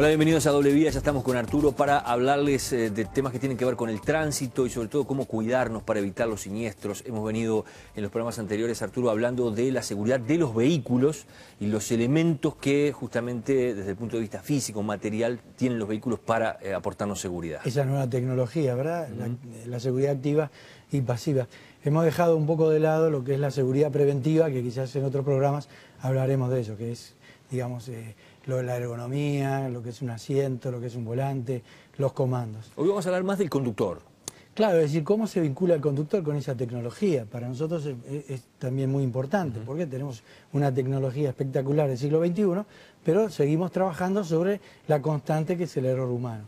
Hola, bienvenidos a Doble Vía. Ya estamos con Arturo para hablarles de temas que tienen que ver con el tránsito y sobre todo cómo cuidarnos para evitar los siniestros. Hemos venido en los programas anteriores, Arturo, hablando de la seguridad de los vehículos y los elementos que justamente desde el punto de vista físico, material, tienen los vehículos para aportarnos seguridad. Esa nueva tecnología, ¿verdad? La seguridad activa y pasiva. Hemos dejado un poco de lado lo que es la seguridad preventiva, que quizás en otros programas hablaremos de eso, que es, digamos, lo de la ergonomía, lo que es un asiento, lo que es un volante, los comandos. Hoy vamos a hablar más del conductor. Claro, es decir, cómo se vincula el conductor con esa tecnología. Para nosotros es también muy importante, porque tenemos una tecnología espectacular del siglo XXI, pero seguimos trabajando sobre la constante que es el error humano.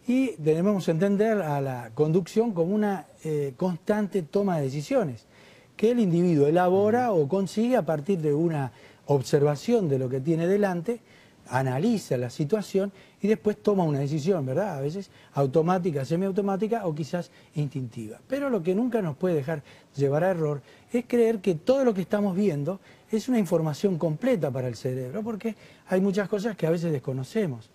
Y debemos entender a la conducción como una constante toma de decisiones, que el individuo elabora o consigue a partir de una observación de lo que tiene delante, analiza la situación y después toma una decisión, ¿verdad? A veces automática, semiautomática o quizás instintiva. Pero lo que nunca nos puede dejar llevar a error es creer que todo lo que estamos viendo es una información completa para el cerebro, porque hay muchas cosas que a veces desconocemos.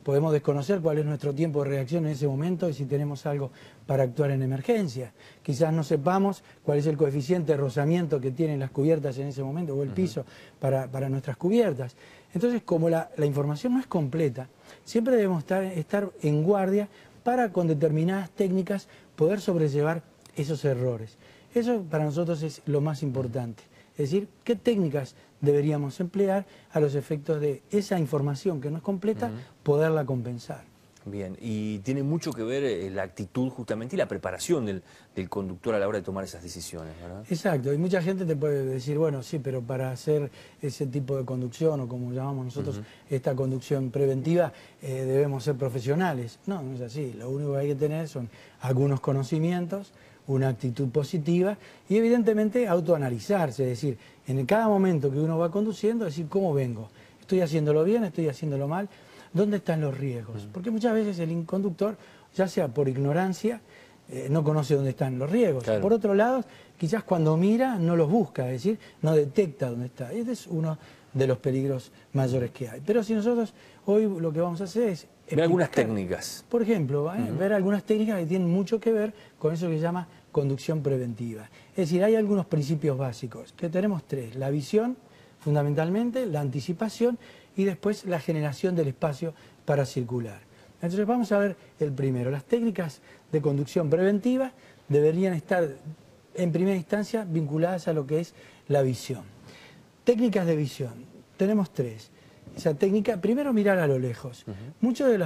Podemos desconocer cuál es nuestro tiempo de reacción en ese momento y si tenemos algo para actuar en emergencia. Quizás no sepamos cuál es el coeficiente de rozamiento que tienen las cubiertas en ese momento o el piso para nuestras cubiertas. Entonces, como la información no es completa, siempre debemos estar en guardia para con determinadas técnicas poder sobrellevar esos errores. Eso para nosotros es lo más importante. Es decir, qué técnicas deberíamos emplear a los efectos de esa información que no es completa, poderla compensar. Bien, y tiene mucho que ver la actitud justamente y la preparación del conductor a la hora de tomar esas decisiones, ¿verdad? Exacto, y mucha gente te puede decir, bueno, sí, pero para hacer ese tipo de conducción, o como llamamos nosotros, esta conducción preventiva, debemos ser profesionales. No, no es así, lo único que hay que tener son algunos conocimientos, una actitud positiva y evidentemente autoanalizarse, es decir, en cada momento que uno va conduciendo, decir cómo vengo, estoy haciéndolo bien, estoy haciéndolo mal, dónde están los riesgos, porque muchas veces el conductor, ya sea por ignorancia, no conoce dónde están los riesgos, claro. Por otro lado, quizás cuando mira no los busca, es decir, no detecta dónde está, este es uno de los peligros mayores que hay. Pero si nosotros hoy lo que vamos a hacer es ver algunas técnicas. Por ejemplo, ver algunas técnicas que tienen mucho que ver con eso que se llama conducción preventiva. Es decir, hay algunos principios básicos, que tenemos tres: la visión, fundamentalmente, la anticipación y después la generación del espacio para circular. Entonces vamos a ver el primero. Las técnicas de conducción preventiva deberían estar en primera instancia vinculadas a lo que es la visión. Técnicas de visión, tenemos tres. Esa técnica, primero mirar a lo lejos. Muchas de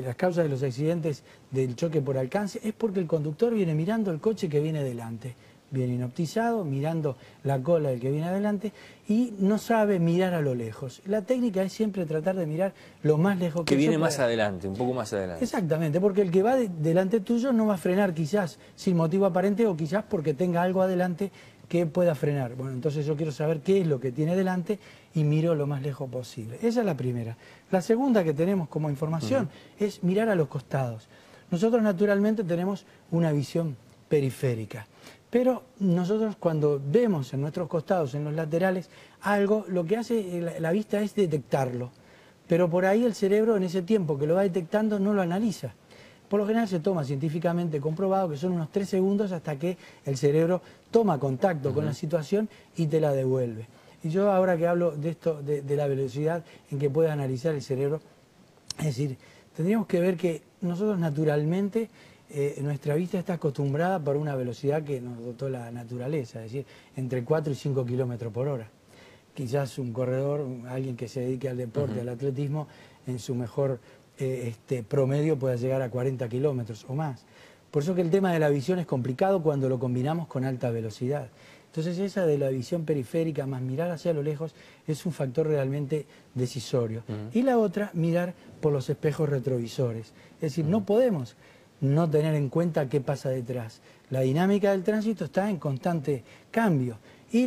las causas de los accidentes del choque por alcance es porque el conductor viene mirando el coche que viene delante. Viene inoptizado, mirando la cola del que viene adelante y no sabe mirar a lo lejos. La técnica es siempre tratar de mirar lo más lejos que viene más adelante, un poco más adelante. Exactamente, porque el que va delante tuyo no va a frenar quizás sin motivo aparente o quizás porque tenga algo adelante que pueda frenar. Bueno, entonces yo quiero saber qué es lo que tiene delante y miro lo más lejos posible. Esa es la primera. La segunda que tenemos como información es mirar a los costados. Nosotros naturalmente tenemos una visión periférica, pero nosotros cuando vemos en nuestros costados, en los laterales, algo, lo que hace la vista es detectarlo. Pero por ahí el cerebro en ese tiempo que lo va detectando no lo analiza. Por lo general se toma científicamente comprobado que son unos 3 segundos hasta que el cerebro toma contacto con la situación y te la devuelve. Y yo ahora que hablo de esto, de la velocidad en que puede analizar el cerebro, es decir, tendríamos que ver que nosotros naturalmente, nuestra vista está acostumbrada por una velocidad que nos dotó la naturaleza, es decir, entre 4 y 5 kilómetros por hora. Quizás un corredor, alguien que se dedique al deporte, al atletismo, en su mejor promedio pueda llegar a 40 kilómetros o más. Por eso que el tema de la visión es complicado cuando lo combinamos con alta velocidad. Entonces esa de la visión periférica más mirar hacia lo lejos es un factor realmente decisorio. Y la otra, mirar por los espejos retrovisores. Es decir, no podemos no tener en cuenta qué pasa detrás. La dinámica del tránsito está en constante cambio. Y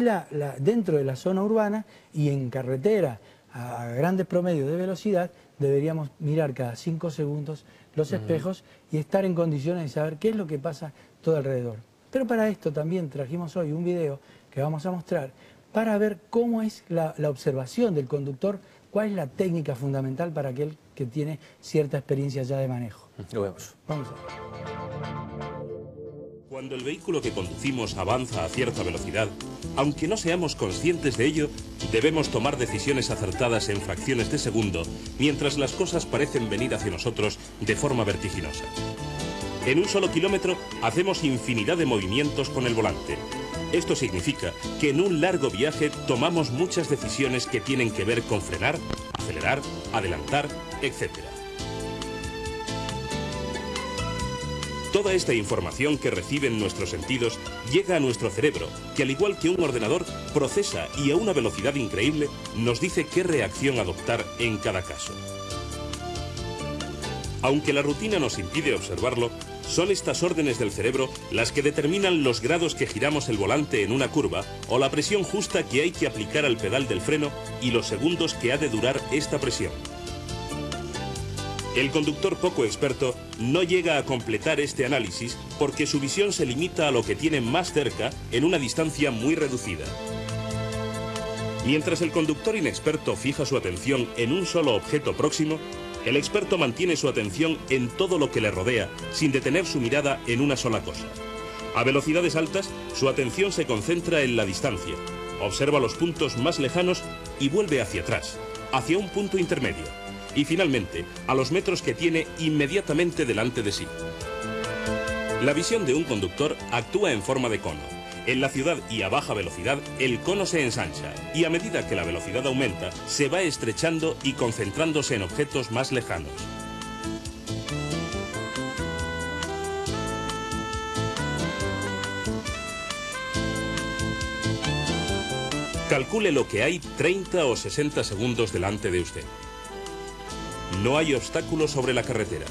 dentro de la zona urbana y en carretera a grandes promedios de velocidad, deberíamos mirar cada 5 segundos los espejos y estar en condiciones de saber qué es lo que pasa todo alrededor. Pero para esto también trajimos hoy un video que vamos a mostrar para ver cómo es la observación del conductor, cuál es la técnica fundamental para que él que tiene cierta experiencia ya de manejo. Lo vemos. Vamos a ver. Cuando el vehículo que conducimos avanza a cierta velocidad, aunque no seamos conscientes de ello, debemos tomar decisiones acertadas en fracciones de segundo, mientras las cosas parecen venir hacia nosotros de forma vertiginosa. En un solo kilómetro hacemos infinidad de movimientos con el volante. Esto significa que en un largo viaje tomamos muchas decisiones que tienen que ver con frenar, acelerar, adelantar, etc. Toda esta información que reciben nuestros sentidos llega a nuestro cerebro, que al igual que un ordenador, procesa y a una velocidad increíble nos dice qué reacción adoptar en cada caso. Aunque la rutina nos impide observarlo, son estas órdenes del cerebro las que determinan los grados que giramos el volante en una curva o la presión justa que hay que aplicar al pedal del freno y los segundos que ha de durar esta presión. El conductor poco experto no llega a completar este análisis porque su visión se limita a lo que tiene más cerca en una distancia muy reducida. Mientras el conductor inexperto fija su atención en un solo objeto próximo, el experto mantiene su atención en todo lo que le rodea, sin detener su mirada en una sola cosa. A velocidades altas, su atención se concentra en la distancia, observa los puntos más lejanos y vuelve hacia atrás, hacia un punto intermedio, y finalmente, a los metros que tiene inmediatamente delante de sí. La visión de un conductor actúa en forma de cono. En la ciudad y a baja velocidad, el cono se ensancha y a medida que la velocidad aumenta, se va estrechando y concentrándose en objetos más lejanos. Calcule lo que hay 30 o 60 segundos delante de usted. No hay obstáculos sobre la carretera.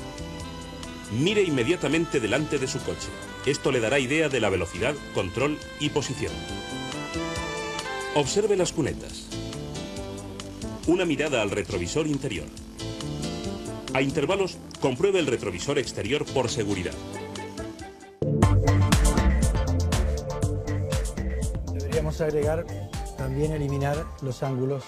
Mire inmediatamente delante de su coche. Esto le dará idea de la velocidad, control y posición. Observe las cunetas. Una mirada al retrovisor interior. A intervalos, compruebe el retrovisor exterior por seguridad. Deberíamos agregar, también eliminar los ángulos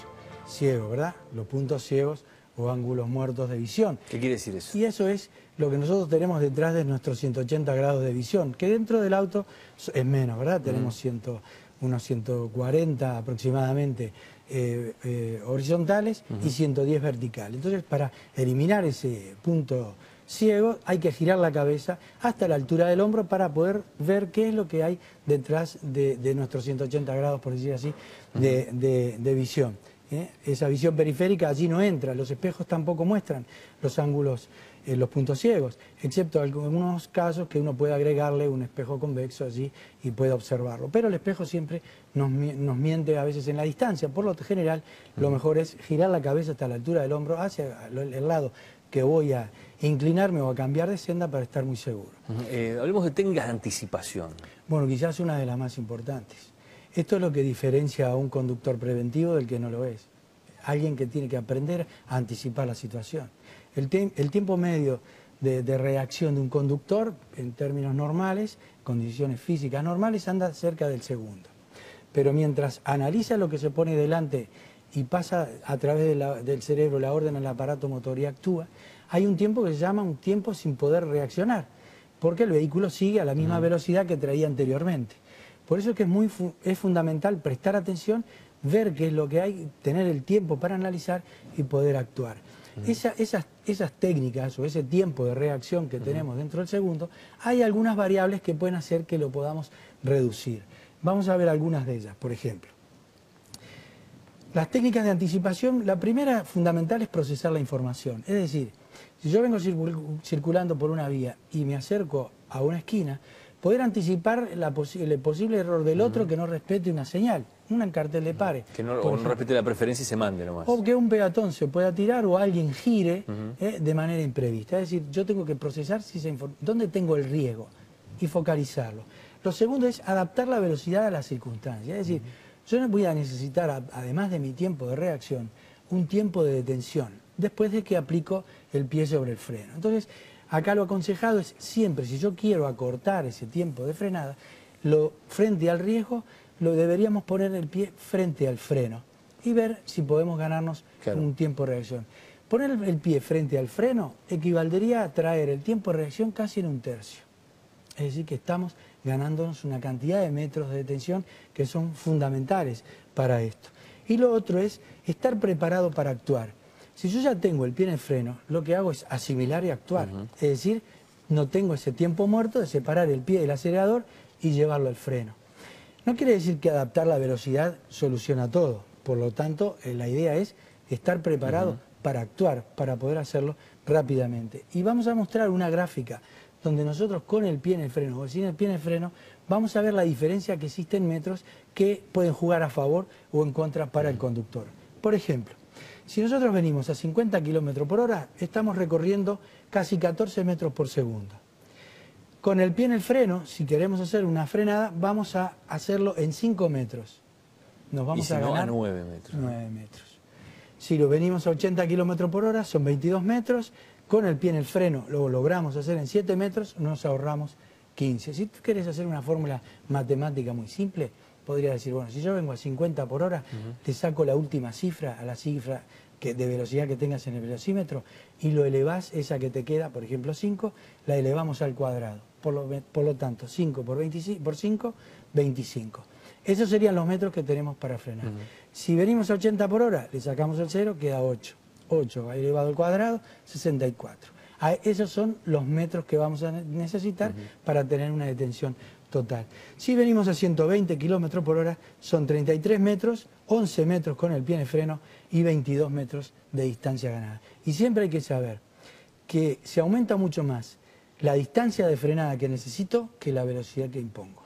ciegos, ¿verdad? Los puntos ciegos o ángulos muertos de visión. ¿Qué quiere decir eso? Y eso es lo que nosotros tenemos detrás de nuestros 180 grados de visión, que dentro del auto es menos, ¿verdad? Tenemos unos 140 aproximadamente horizontales y 110 verticales. Entonces, para eliminar ese punto ciego hay que girar la cabeza hasta la altura del hombro para poder ver qué es lo que hay detrás de nuestros 180 grados, por decir así, de visión. Esa visión periférica allí no entra, los espejos tampoco muestran los ángulos, los puntos ciegos, excepto algunos casos que uno puede agregarle un espejo convexo allí y puede observarlo. Pero el espejo siempre nos miente a veces en la distancia. Por lo general, lo mejor es girar la cabeza hasta la altura del hombro, hacia el lado que voy a inclinarme o a cambiar de senda para estar muy seguro. Hablemos de técnicas de anticipación. Bueno, quizás una de las más importantes. Esto es lo que diferencia a un conductor preventivo del que no lo es. Alguien que tiene que aprender a anticipar la situación. El tiempo medio de reacción de un conductor, en términos normales, condiciones físicas normales, anda cerca del segundo. Pero mientras analiza lo que se pone delante y pasa a través del cerebro la orden al aparato motor y actúa, hay un tiempo que se llama un tiempo sin poder reaccionar, porque el vehículo sigue a la misma velocidad que traía anteriormente. Por eso es que es fundamental prestar atención, ver qué es lo que hay, tener el tiempo para analizar y poder actuar. Esas técnicas o ese tiempo de reacción que tenemos dentro del segundo, hay algunas variables que pueden hacer que lo podamos reducir. Vamos a ver algunas de ellas, por ejemplo. Las técnicas de anticipación, la primera fundamental es procesar la información. Es decir, si yo vengo circulando por una vía y me acerco a una esquina, poder anticipar el posible error del otro que no respete una señal, un cartel de pare. Que no respete la preferencia y se mande nomás. O que un peatón se pueda tirar o alguien gire de manera imprevista. Es decir, yo tengo que procesar dónde tengo el riesgo y focalizarlo. Lo segundo es adaptar la velocidad a las circunstancias. Es decir, yo no voy a necesitar, además de mi tiempo de reacción, un tiempo de detención, después de que aplico el pie sobre el freno. Entonces, acá lo aconsejado es siempre, si yo quiero acortar ese tiempo de frenada, frente al riesgo, lo deberíamos poner el pie frente al freno y ver si podemos ganarnos un tiempo de reacción. Poner el pie frente al freno equivaldría a traer el tiempo de reacción casi en un tercio. Es decir, que estamos ganándonos una cantidad de metros de detención que son fundamentales para esto. Y lo otro es estar preparado para actuar. Si yo ya tengo el pie en el freno, lo que hago es asimilar y actuar. Es decir, no tengo ese tiempo muerto de separar el pie del acelerador y llevarlo al freno. No quiere decir que adaptar la velocidad soluciona todo. Por lo tanto, la idea es estar preparado para actuar, para poder hacerlo rápidamente. Y vamos a mostrar una gráfica donde nosotros con el pie en el freno o sin el pie en el freno vamos a ver la diferencia que existe en metros que pueden jugar a favor o en contra para el conductor. Por ejemplo, si nosotros venimos a 50 km por hora, estamos recorriendo casi 14 metros por segundo. Con el pie en el freno, si queremos hacer una frenada, vamos a hacerlo en 5 metros. Nos vamos a ganar 9 metros. 9 metros. Si lo venimos a 80 km por hora, son 22 metros. Con el pie en el freno lo logramos hacer en 7 metros, nos ahorramos 15. Si tú quieres hacer una fórmula matemática muy simple, podría decir, bueno, si yo vengo a 50 por hora, te saco la última cifra, a la cifra de velocidad que tengas en el velocímetro, y lo elevás, esa que te queda, por ejemplo 5, la elevamos al cuadrado. Por lo tanto, 5 por 5, 25. Esos serían los metros que tenemos para frenar. Si venimos a 80 por hora, le sacamos el 0, queda 8. 8 elevado al cuadrado, 64. Esos son los metros que vamos a necesitar para tener una detención total. Si venimos a 120 km por hora, son 33 metros, 11 metros con el pie en el freno y 22 metros de distancia ganada. Y siempre hay que saber que se aumenta mucho más la distancia de frenada que necesito que la velocidad que impongo.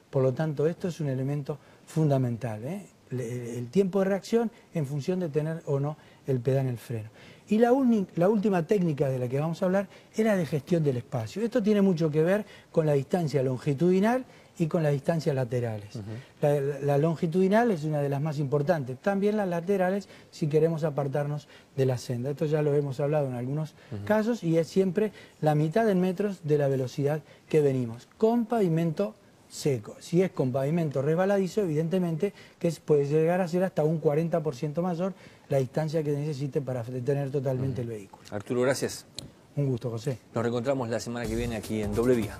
Por lo tanto, esto es un elemento fundamental, el tiempo de reacción en función de tener o no el pedal en el freno. Y la última técnica de la que vamos a hablar es la de gestión del espacio. Esto tiene mucho que ver con la distancia longitudinal y con las distancias laterales. La longitudinal es una de las más importantes, también las laterales si queremos apartarnos de la senda. Esto ya lo hemos hablado en algunos casos y es siempre la mitad en metros de la velocidad que venimos, con pavimento seco. Si es con pavimento resbaladizo, evidentemente que puede llegar a ser hasta un 40% mayor la distancia que necesite para detener totalmente el vehículo. Arturo, gracias. Un gusto, José. Nos reencontramos la semana que viene aquí en Doble Vía.